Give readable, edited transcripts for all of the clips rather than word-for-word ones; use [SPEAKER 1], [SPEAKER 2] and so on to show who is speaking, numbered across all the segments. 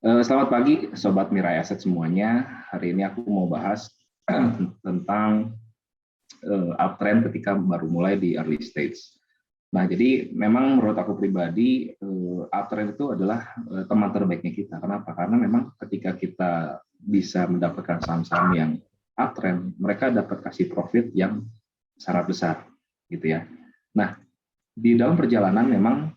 [SPEAKER 1] Selamat pagi, Sobat Mirai Aset semuanya. Hari ini aku mau bahas tentang uptrend ketika baru mulai di early stage. Nah, jadi memang menurut aku pribadi, uptrend itu adalah teman terbaiknya kita. Kenapa? Karena memang ketika kita bisa mendapatkan saham-saham yang uptrend, mereka dapat kasih profit yang sangat besar, gitu ya. Nah, di dalam perjalanan memang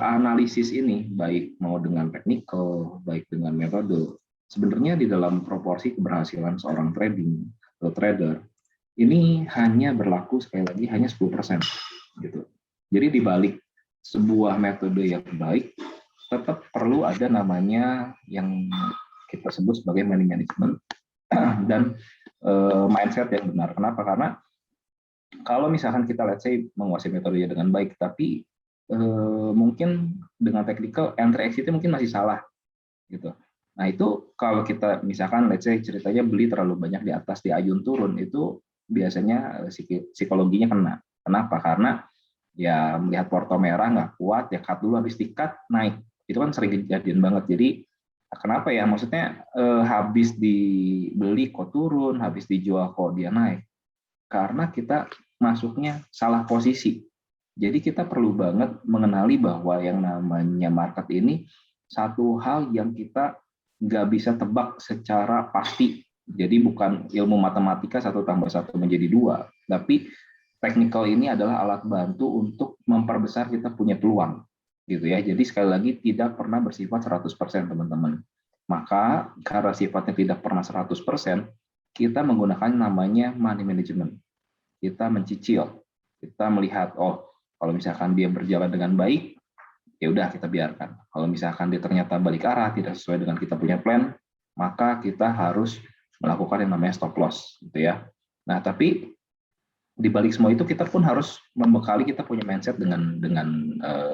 [SPEAKER 1] analisis ini baik mau dengan teknikal, baik dengan metode, sebenarnya di dalam proporsi keberhasilan seorang trading atau trader ini hanya berlaku sekali lagi hanya 10% gitu. Jadi di balik sebuah metode yang baik tetap perlu ada namanya yang kita sebut sebagai money management dan mindset yang benar. Kenapa? Karena kalau misalkan kita let's say menguasai metodenya dengan baik, tapi mungkin dengan technical entry exit mungkin masih salah gitu. Nah itu kalau kita misalkan let's say ceritanya beli terlalu banyak di atas di ayun turun itu biasanya psikologinya kena. Kenapa? Karena ya melihat porto merah nggak kuat ya cut dulu habis di-cut naik. Itu kan sering kejadian banget. Jadi kenapa ya? Maksudnya habis dibeli kok turun, habis dijual kok dia naik. Karena kita masuknya salah posisi. Jadi kita perlu banget mengenali bahwa yang namanya market ini satu hal yang kita nggak bisa tebak secara pasti. Jadi bukan ilmu matematika 1+1 menjadi 2, tapi technical ini adalah alat bantu untuk memperbesar kita punya peluang. Gitu ya. Jadi sekali lagi tidak pernah bersifat 100% teman-teman. Maka karena sifatnya tidak pernah 100%, kita menggunakan namanya money management. Kita mencicil, kita melihat, oh kalau misalkan dia berjalan dengan baik, ya udah kita biarkan. Kalau misalkan dia ternyata balik arah, tidak sesuai dengan kita punya plan, maka kita harus melakukan yang namanya stop loss, gitu ya. Nah, tapi di balik semua itu kita pun harus membekali kita punya mindset dengan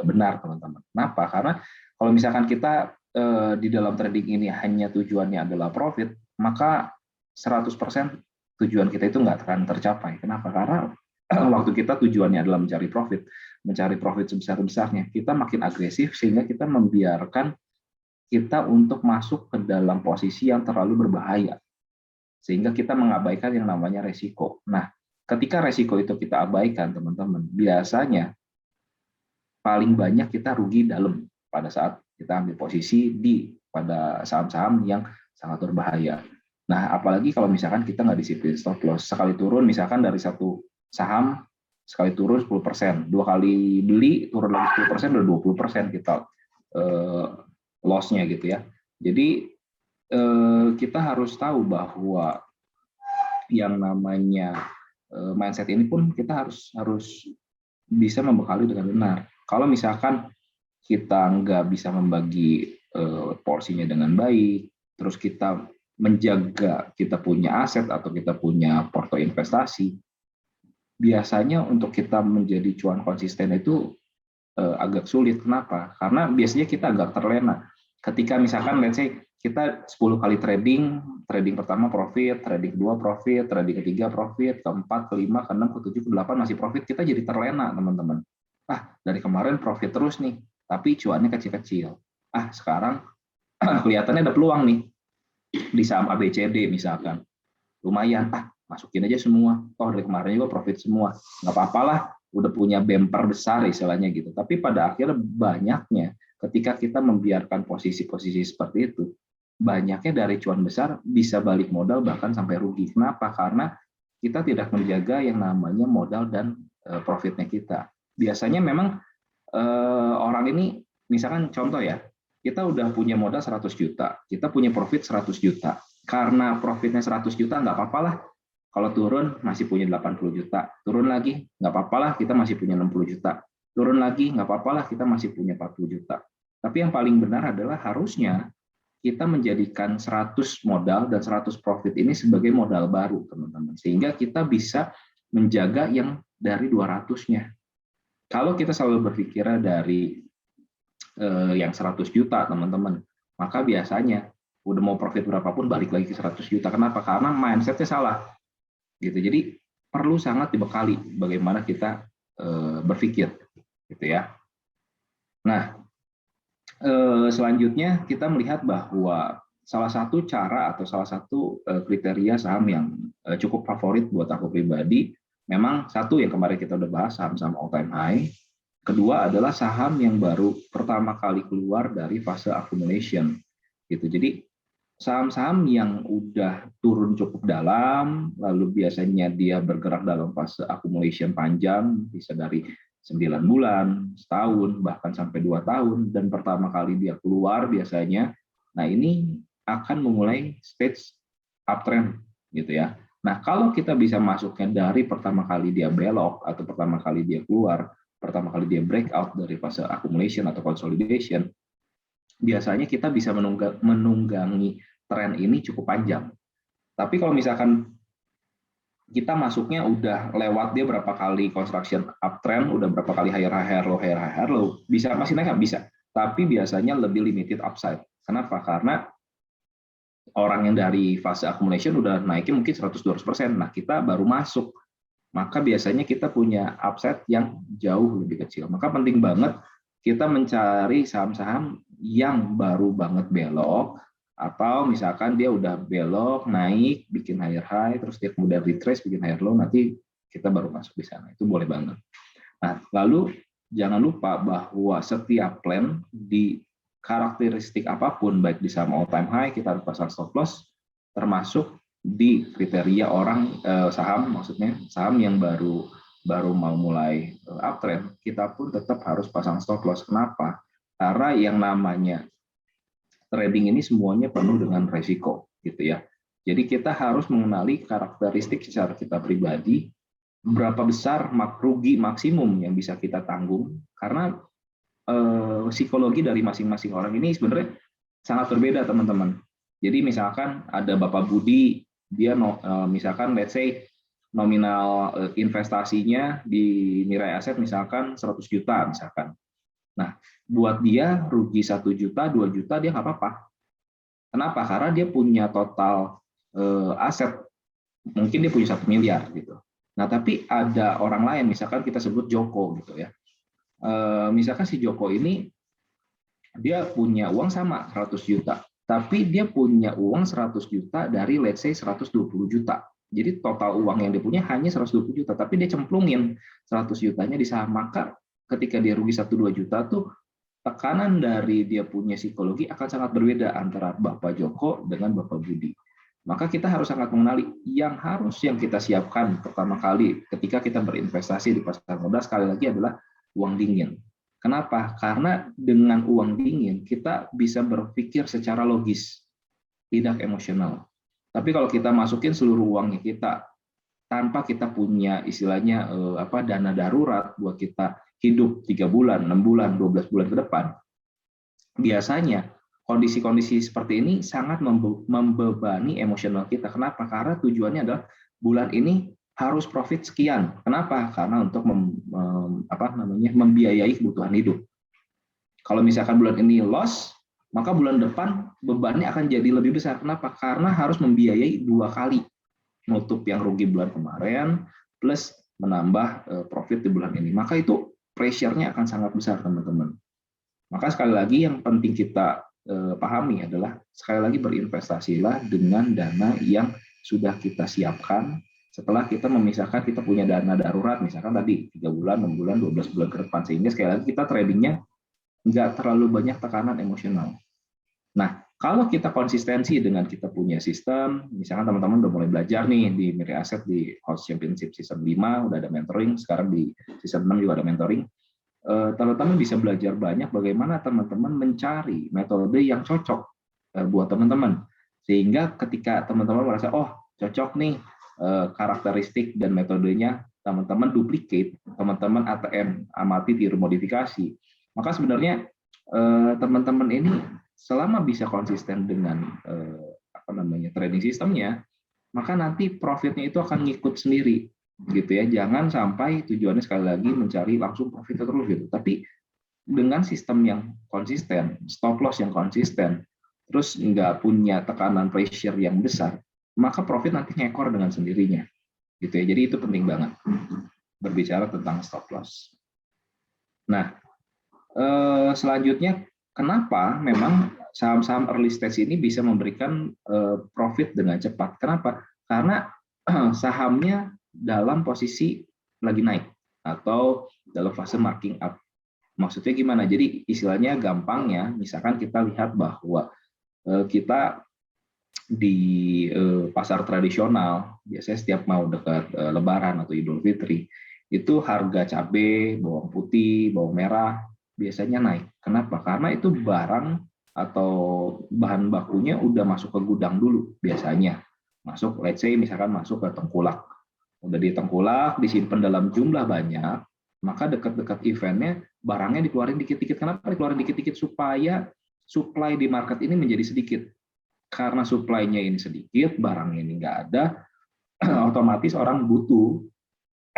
[SPEAKER 1] benar, teman-teman. Kenapa? Karena kalau misalkan kita di dalam trading ini hanya tujuannya adalah profit, maka 100% tujuan kita itu nggak akan tercapai. Kenapa? Karena waktu kita tujuannya adalah mencari profit sebesar-besarnya, kita makin agresif sehingga kita membiarkan kita untuk masuk ke dalam posisi yang terlalu berbahaya. Sehingga kita mengabaikan yang namanya resiko. Nah, ketika resiko itu kita abaikan, teman-teman, biasanya paling banyak kita rugi dalam pada saat kita ambil posisi pada saham-saham yang sangat berbahaya. Nah, apalagi kalau misalkan kita nggak disiplin stop loss, sekali turun misalkan dari satu saham sekali turun 10%, dua kali beli turun lagi 10%, udah 20% kita loss-nya gitu ya. Jadi kita harus tahu bahwa yang namanya mindset ini pun kita harus bisa membekali dengan benar. Kalau misalkan kita nggak bisa membagi porsinya dengan baik, terus kita menjaga kita punya aset atau kita punya porto investasi, biasanya untuk kita menjadi cuan konsisten itu agak sulit. Kenapa? Karena biasanya kita agak terlena. Ketika misalkan let's say kita 10 kali trading pertama profit, trading kedua profit, trading ketiga profit, keempat, kelima, keenam, ketujuh, ke-8 masih profit, kita jadi terlena, teman-teman. Dari kemarin profit terus nih, tapi cuannya kecil-kecil. Sekarang kelihatannya ada peluang nih di saham ABCD misalkan. Lumayan, masukin aja semua. Dari kemarin juga profit semua. Nggak apa-apalah, udah punya bumper besar istilahnya gitu. Tapi pada akhirnya banyaknya ketika kita membiarkan posisi-posisi seperti itu, banyaknya dari cuan besar bisa balik modal bahkan sampai rugi. Kenapa? Karena kita tidak menjaga yang namanya modal dan profitnya kita. Biasanya memang orang ini, misalkan contoh ya, kita udah punya modal 100 juta, kita punya profit 100 juta. Karena profitnya 100 juta, nggak apa-apa lah. Kalau turun, masih punya 80 juta. Turun lagi, nggak apa-apa lah, kita masih punya 60 juta. Turun lagi, nggak apa-apa lah, kita masih punya 40 juta. Tapi yang paling benar adalah harusnya kita menjadikan 100 modal dan 100 profit ini sebagai modal baru, teman-teman. Sehingga kita bisa menjaga yang dari 200-nya. Kalau kita selalu berpikir dari yang 100 juta, teman-teman, maka biasanya udah mau profit berapapun balik lagi ke 100 juta. Kenapa? Karena mindsetnya salah. Gitu. Jadi perlu sangat dibekali bagaimana kita berpikir, gitu ya. Nah, Selanjutnya kita melihat bahwa salah satu cara atau salah satu kriteria saham yang cukup favorit buat aku pribadi, memang satu yang kemarin kita udah bahas, saham-saham all time high. Kedua adalah saham yang baru pertama kali keluar dari fase accumulation gitu. Jadi saham-saham yang udah turun cukup dalam, lalu biasanya dia bergerak dalam fase accumulation panjang, bisa dari 9 bulan, setahun, bahkan sampai 2 tahun, dan pertama kali dia keluar biasanya, nah ini akan memulai stage uptrend gitu ya. Nah, kalau kita bisa masuknya dari pertama kali dia belok atau pertama kali dia keluar, pertama kali dia breakout dari fase accumulation atau consolidation, biasanya kita bisa menunggangi tren ini cukup panjang. Tapi kalau misalkan kita masuknya udah lewat dia berapa kali construction uptrend, udah berapa kali higher low, bisa masih naik nggak? Bisa. Tapi biasanya lebih limited upside. Kenapa? Karena orang yang dari fase accumulation udah naikin mungkin 100-200%. Nah, kita baru masuk. Maka biasanya kita punya upside yang jauh lebih kecil. Maka penting banget kita mencari saham-saham yang baru banget belok, atau misalkan dia udah belok, naik, bikin higher high, terus dia kemudian retrace, bikin higher low, nanti kita baru masuk di sana. Itu boleh banget. Nah, lalu jangan lupa bahwa setiap plan di karakteristik apapun, baik di saham all time high, kita harus pasang stop loss, termasuk di kriteria orang saham, maksudnya saham yang baru mau mulai uptrend, kita pun tetap harus pasang stop loss. Kenapa? Karena yang namanya trading ini semuanya penuh dengan resiko, gitu ya. Jadi kita harus mengenali karakteristik secara kita pribadi, berapa besar rugi maksimum yang bisa kita tanggung, karena psikologi dari masing-masing orang ini sebenarnya sangat berbeda, teman-teman. Jadi misalkan ada Bapak Budi, dia misalkan let's say nominal investasinya di Mirai Aset misalkan 100 juta misalkan. Nah, buat dia rugi 1 juta, 2 juta dia nggak apa-apa. Kenapa? Karena dia punya total aset, mungkin dia punya 1 miliar gitu. Nah, tapi ada orang lain, misalkan kita sebut Joko gitu ya. Misalkan si Joko ini dia punya uang sama 100 juta, tapi dia punya uang 100 juta dari let's say 120 juta. Jadi total uang yang dia punya hanya 120 juta, tapi dia cemplungin 100 jutanya di saham. Maka ketika dia rugi 1-2 juta tuh tekanan dari dia punya psikologi akan sangat berbeda antara Bapak Joko dengan Bapak Budi. Maka kita harus sangat mengenali yang kita siapkan pertama kali ketika kita berinvestasi di pasar modal, sekali lagi adalah uang dingin. Kenapa? Karena dengan uang dingin kita bisa berpikir secara logis, tidak emosional. Tapi kalau kita masukin seluruh uangnya kita tanpa kita punya istilahnya dana darurat buat kita hidup 3 bulan, 6 bulan, 12 bulan ke depan, biasanya kondisi-kondisi seperti ini sangat membebani emosional kita. Kenapa? Karena tujuannya adalah bulan ini harus profit sekian. Kenapa? Karena untuk membiayai kebutuhan hidup. Kalau misalkan bulan ini loss, maka bulan depan bebannya akan jadi lebih besar. Kenapa? Karena harus membiayai 2 kali. Nutup yang rugi bulan kemarin, plus menambah profit di bulan ini. Maka itu pressure-nya akan sangat besar, teman-teman. Maka sekali lagi yang penting kita pahami adalah sekali lagi berinvestasilah dengan dana yang sudah kita siapkan. Setelah kita memisahkan, kita punya dana darurat, misalkan tadi 3 bulan, 6 bulan, 12 bulan ke depan, sehingga sekali lagi kita tradingnya nggak terlalu banyak tekanan emosional. Nah, kalau kita konsistensi dengan kita punya sistem, misalkan teman-teman udah mulai belajar nih di Mirai Aset di House Championship Season 5, udah ada mentoring, sekarang di Season 6 juga ada mentoring, teman-teman bisa belajar banyak bagaimana teman-teman mencari metode yang cocok buat teman-teman. Sehingga ketika teman-teman merasa, oh cocok nih karakteristik dan metodenya, teman-teman duplicate, teman-teman ATM, amati tiru modifikasi. Maka sebenarnya teman-teman ini selama bisa konsisten dengan trading sistemnya, maka nanti profitnya itu akan ngikut sendiri, gitu ya. Jangan sampai tujuannya sekali lagi mencari langsung profit terus gitu. Tapi dengan sistem yang konsisten, stop loss yang konsisten, terus nggak punya tekanan pressure yang besar, maka profit nanti ngekor dengan sendirinya, gitu ya. Jadi itu penting banget berbicara tentang stop loss. Nah, selanjutnya kenapa memang saham-saham early stage ini bisa memberikan profit dengan cepat. Kenapa? Karena sahamnya dalam posisi lagi naik atau dalam fase marking up. Maksudnya gimana? Jadi istilahnya gampangnya, misalkan kita lihat bahwa kita di pasar tradisional, biasanya setiap mau dekat Lebaran atau Idul Fitri, itu harga cabai, bawang putih, bawang merah biasanya naik. Kenapa? Karena itu barang atau bahan bakunya udah masuk ke gudang dulu biasanya. Masuk, let's say misalkan masuk ke tengkulak. Udah di tengkulak, disimpan dalam jumlah banyak, maka dekat-dekat eventnya barangnya dikeluarin dikit-dikit. Kenapa dikeluarin dikit-dikit? Supaya supply di market ini menjadi sedikit. Karena supply-nya ini sedikit, barangnya ini nggak ada, otomatis orang butuh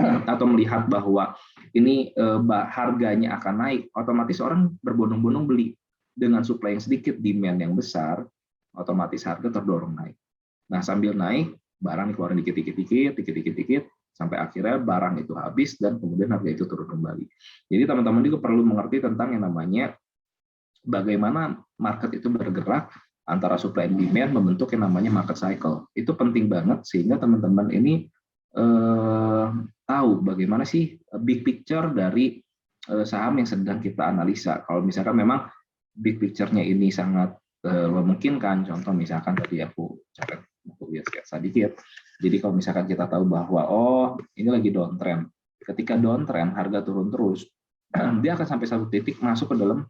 [SPEAKER 1] atau melihat bahwa ini harganya akan naik, otomatis orang berbondong-bondong beli. Dengan supply yang sedikit, demand yang besar, otomatis harga terdorong naik. Nah, sambil naik, barang dikeluarin dikit-dikit, sampai akhirnya barang itu habis dan kemudian harga itu turun kembali. Jadi teman-teman juga perlu mengerti tentang yang namanya bagaimana market itu bergerak antara supply and demand membentuk yang namanya market cycle. Itu penting banget sehingga teman-teman ini tahu bagaimana sih big picture dari saham yang sedang kita analisa. Kalau misalkan memang big picture-nya ini sangat memungkinkan, contoh misalkan tadi aku lihat sedikit. Jadi kalau misalkan kita tahu bahwa ini lagi downtrend. Ketika downtrend harga turun terus, dia akan sampai satu titik masuk ke dalam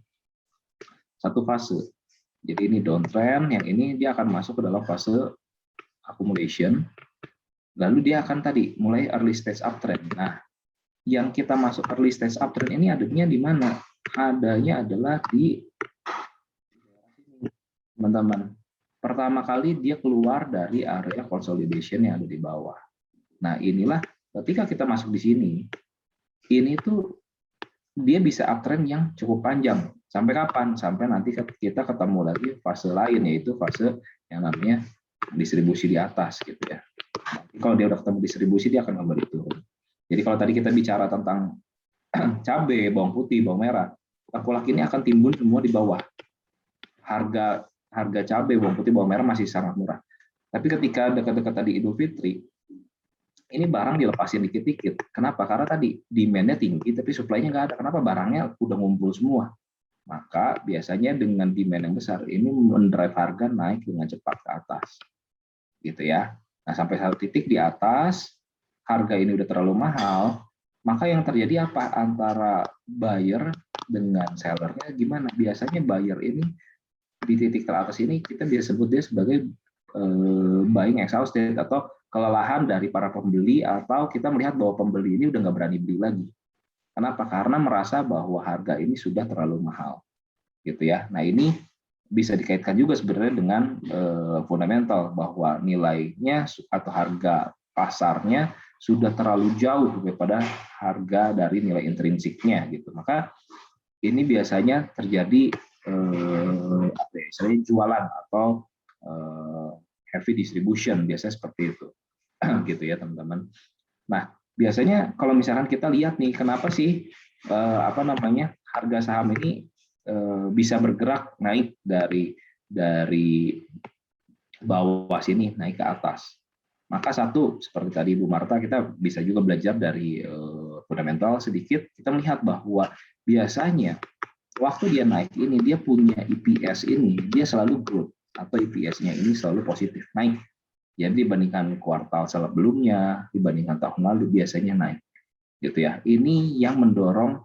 [SPEAKER 1] satu fase. Jadi ini downtrend, yang ini dia akan masuk ke dalam fase accumulation. Lalu dia akan tadi mulai early stage uptrend. Nah, yang kita masuk early stage uptrend ini adanya di mana? Adanya adalah di teman-teman. Pertama kali dia keluar dari area consolidation yang ada di bawah. Nah, inilah ketika kita masuk di sini, ini tuh dia bisa uptrend yang cukup panjang. Sampai kapan? Sampai nanti kita ketemu lagi fase lain, yaitu fase yang namanya distribusi di atas gitu ya. Nanti kalau dia udah ketemu distribusi, dia akan kembali turun. Jadi kalau tadi kita bicara tentang cabai, bawang putih, bawang merah, tengkulak ini akan timbun semua di bawah. Harga cabai, bawang putih, bawang merah masih sangat murah. Tapi ketika dekat-dekat tadi Idul Fitri, ini barang dilepasin dikit-dikit. Kenapa? Karena tadi demand-nya tinggi, tapi supply-nya nggak ada. Kenapa? Barangnya udah ngumpul semua. Maka biasanya dengan demand yang besar, ini mendrive harga naik dengan cepat ke atas. Gitu ya. Nah, sampai satu titik di atas, harga ini udah terlalu mahal, maka yang terjadi apa? Antara buyer dengan sellernya gimana? Biasanya buyer ini di titik teratas ini kita bisa sebut dia sebagai buying exhausted atau kelelahan dari para pembeli, atau kita melihat bahwa pembeli ini udah nggak berani beli lagi. Kenapa? Karena merasa bahwa harga ini sudah terlalu mahal, gitu ya. Nah, ini bisa dikaitkan juga sebenarnya dengan fundamental bahwa nilainya atau harga pasarnya sudah terlalu jauh daripada harga dari nilai intrinsiknya, gitu. Maka ini biasanya terjadi jualan atau heavy distribution, biasanya seperti itu. Gitu ya teman-teman. Nah, biasanya kalau misalkan kita lihat nih, kenapa sih harga saham ini bisa bergerak naik dari bawah sini naik ke atas. Maka satu, seperti tadi Bu Marta, kita bisa juga belajar dari fundamental sedikit. Kita melihat bahwa biasanya waktu dia naik ini, dia punya EPS ini, dia selalu growth atau EPS-nya ini selalu positif, naik. Jadi dibandingkan kuartal sebelumnya, dibandingkan tahun lalu biasanya naik, gitu ya. Ini yang mendorong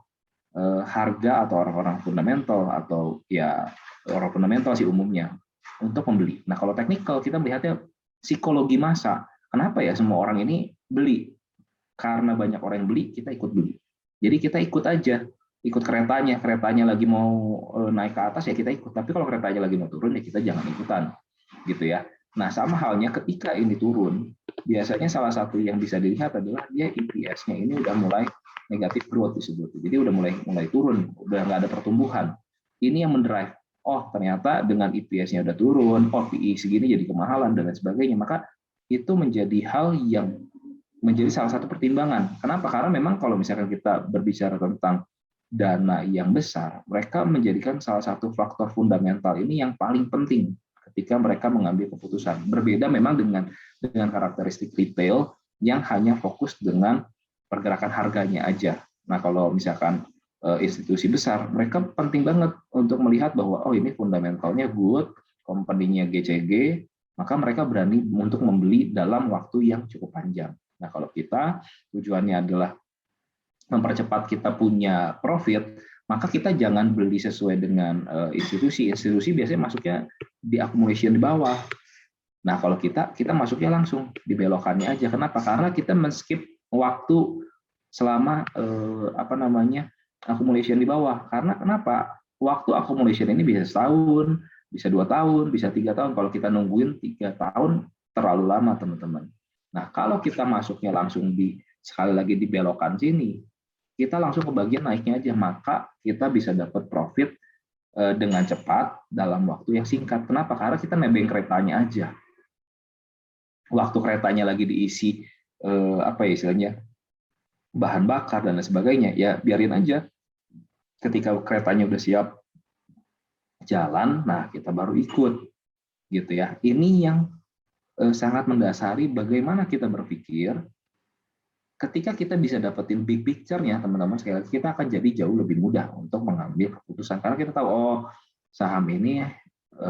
[SPEAKER 1] harga atau orang-orang fundamental atau ya orang fundamental sih umumnya untuk membeli. Nah, kalau teknikal kita melihatnya psikologi massa. Kenapa ya semua orang ini beli? Karena banyak orang yang beli, kita ikut beli. Jadi kita ikut aja, ikut keretanya lagi mau naik ke atas ya kita ikut. Tapi kalau keretanya lagi mau turun ya kita jangan ikutan, gitu ya. Nah, sama halnya ketika ini turun, biasanya salah satu yang bisa dilihat adalah dia EPS-nya ini udah mulai negatif growth disebut. Jadi udah mulai turun, udah nggak ada pertumbuhan. Ini yang mendrive. Oh, ternyata dengan EPS-nya udah turun, PE segini jadi kemahalan dan lain sebagainya. Maka itu menjadi hal yang menjadi salah satu pertimbangan. Kenapa? Karena memang kalau misalkan kita berbicara tentang dana yang besar, mereka menjadikan salah satu faktor fundamental ini yang paling penting ketika mereka mengambil keputusan. Berbeda memang dengan karakteristik retail yang hanya fokus dengan pergerakan harganya aja. Nah, kalau misalkan institusi besar, mereka penting banget untuk melihat bahwa oh ini fundamentalnya good, company-nya GCG, maka mereka berani untuk membeli dalam waktu yang cukup panjang. Nah, kalau kita tujuannya adalah mempercepat kita punya profit, maka kita jangan beli sesuai dengan institusi. Institusi biasanya masuknya di accumulation di bawah. Nah, kalau kita masuknya langsung di belokannya aja. Kenapa? Karena kita men-skip waktu selama accumulation di bawah. Karena kenapa? Waktu accumulation ini bisa setahun, bisa 2 tahun, bisa 3 tahun. Kalau kita nungguin 3 tahun terlalu lama, teman-teman. Nah, kalau kita masuknya langsung sekali lagi di belokan sini, kita langsung ke bagian naiknya aja, maka kita bisa dapat profit dengan cepat dalam waktu yang singkat. Kenapa? Karena kita nebeng keretanya aja. Waktu keretanya lagi diisi istilahnya bahan bakar dan lain sebagainya, ya biarin aja. Ketika keretanya udah siap jalan, nah kita baru ikut, gitu ya. Ini yang sangat mendasari bagaimana kita berpikir. Ketika kita bisa dapetin big picture-nya, teman-teman, sekali lagi kita akan jadi jauh lebih mudah untuk mengambil keputusan. Karena kita tahu, oh saham ini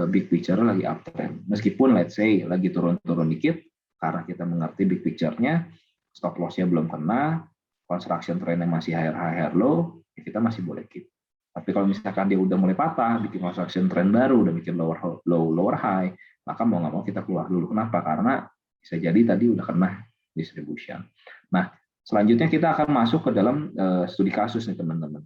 [SPEAKER 1] big picture lagi uptrend. Meskipun let's say lagi turun-turun dikit, karena kita mengerti big picture-nya, stop loss-nya belum kena, construction trend-nya masih higher low, ya kita masih boleh keep. Tapi kalau misalkan dia udah mulai patah, bikin construction trend baru, udah bikin lower low, lower high, maka mau nggak mau kita keluar dulu. Kenapa? Karena bisa jadi tadi udah kena distribution. Nah, selanjutnya kita akan masuk ke dalam studi kasus nih, teman-teman.